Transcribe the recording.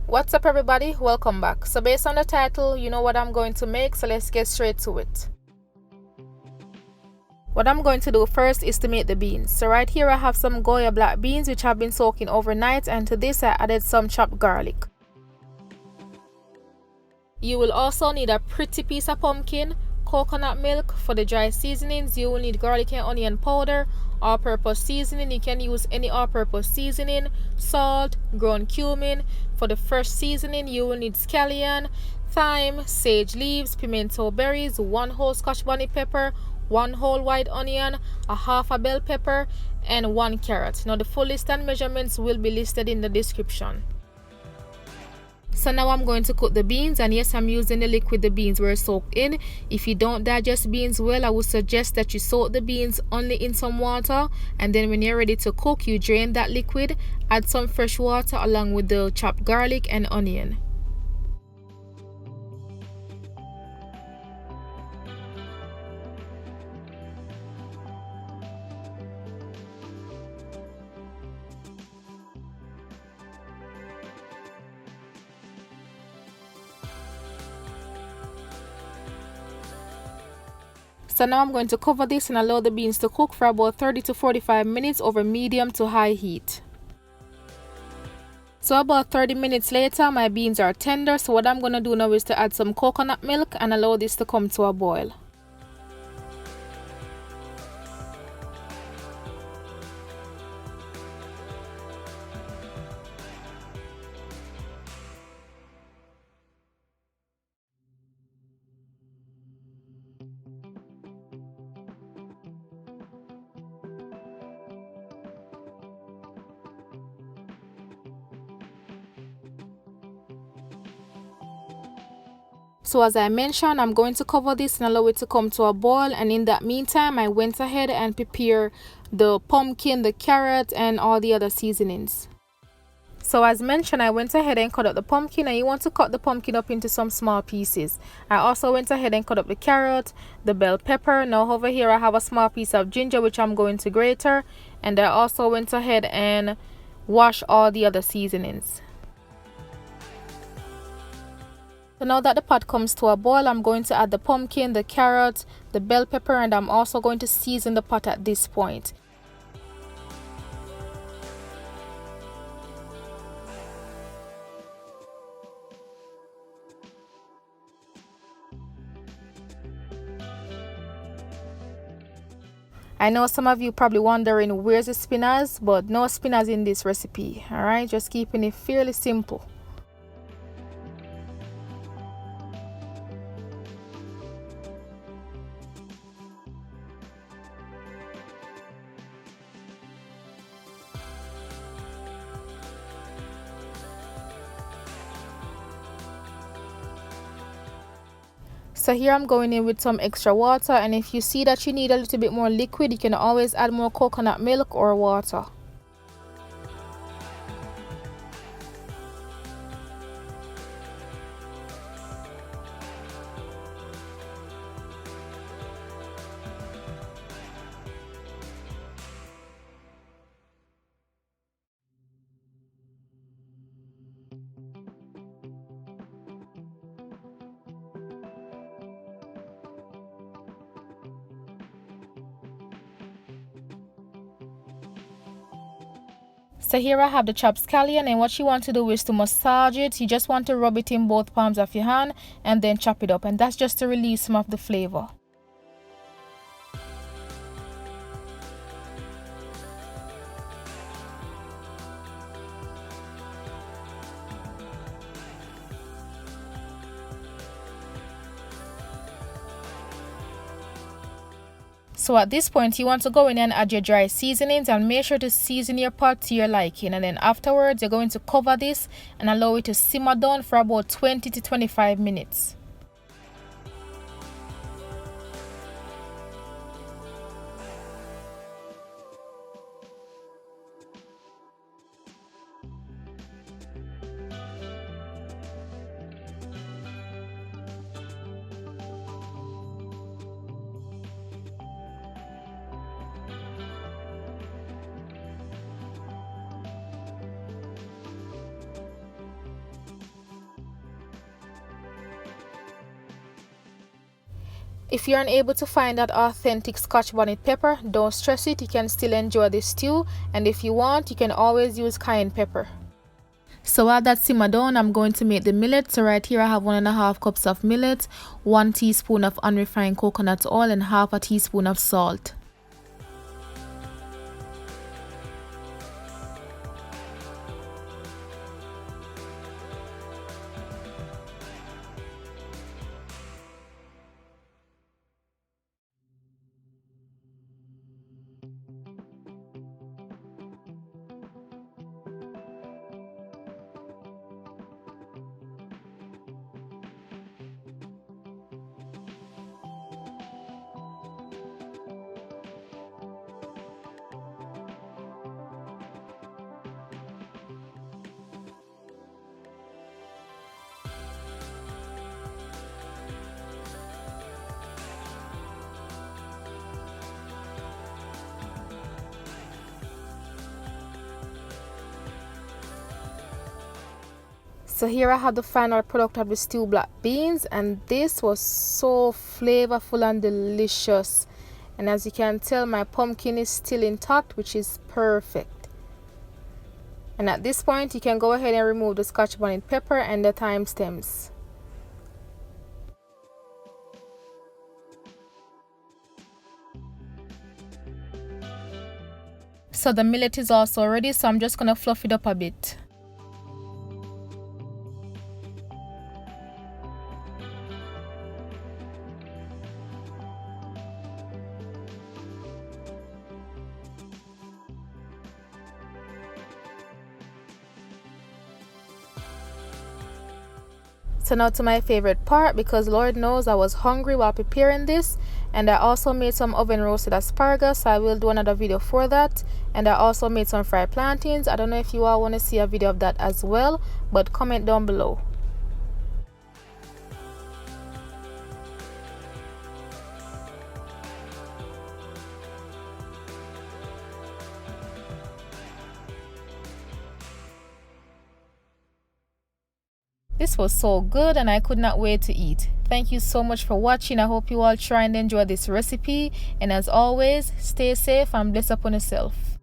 What's up everybody, welcome back. So based on the title, you know what I'm going to make, so let's get straight to it. What I'm going to do first is to make the beans. So right here I have some Goya black beans which have been soaking overnight, and to this I added some chopped garlic. You will also need a pretty piece of pumpkin, coconut milk. For the dry seasonings you will need garlic and onion powder, all-purpose seasoning, you can use any all-purpose seasoning, salt, ground cumin. For the fresh seasoning you will need scallion, thyme, sage leaves, pimento berries, 1 whole scotch bonnet pepper, 1 whole white onion, a half a bell pepper, and 1 carrot. Now the full list and measurements will be listed in the description. So now I'm going to cook the beans, and yes, I'm using the liquid the beans were soaked in. If you don't digest beans well, I would suggest that you soak the beans only in some water, and then when you're ready to cook, you drain that liquid, add some fresh water along with the chopped garlic and onion. So now I'm going to cover this and allow the beans to cook for about 30 to 45 minutes over medium to high heat. So about 30 minutes later, my beans are tender, so what I'm going to do now is to add some coconut milk and allow this to come to a boil. So as I mentioned, I'm going to cover this and allow it to come to a boil, and in that meantime I went ahead and prepared the pumpkin, the carrot, and all the other seasonings. So as mentioned, I went ahead and cut up the pumpkin, and you want to cut the pumpkin up into some small pieces. I also went ahead and cut up the carrot, the bell pepper. Now over here I have a small piece of ginger which I'm going to grate, and I also went ahead and wash all the other seasonings. So now that the pot comes to a boil, I'm going to add the pumpkin, the carrot, the bell pepper, and I'm also going to season the pot at this point. I know some of you probably wondering where's the spinners, but no spinners in this recipe. Alright, just keeping it fairly simple. So here I'm going in with some extra water, and if you see that you need a little bit more liquid, you can always add more coconut milk or water. So here I have the chopped scallion, and what you want to do is to massage it. You just want to rub it in both palms of your hand and then chop it up, and that's just to release some of the flavor. So at this point you want to go in and add your dry seasonings, and make sure to season your pot to your liking, and then afterwards you're going to cover this and allow it to simmer down for about 20 to 25 minutes. If you're unable to find that authentic Scotch bonnet pepper, don't stress it, you can still enjoy this stew, and if you want, you can always use cayenne pepper. So while that simmer down, I'm going to make the millet. So right here I have 1.5 cups of millet, 1 teaspoon of unrefined coconut oil, and half a teaspoon of salt. So here I have the final product of the stew, black beans, and this was so flavorful and delicious. And as you can tell, my pumpkin is still intact, which is perfect. And at this point, you can go ahead and remove the Scotch bonnet pepper and the thyme stems. So the millet is also ready, so I'm just gonna fluff it up a bit. So now to my favorite part, because Lord knows I was hungry while preparing this, and I also made some oven roasted asparagus, so I will do another video for that. And I also made some fried plantains. I don't know if you all want to see a video of that as well, but comment down below. This was so good and I could not wait to eat. Thank you so much for watching. I hope you all try and enjoy this recipe. And as always, stay safe and bless upon yourself.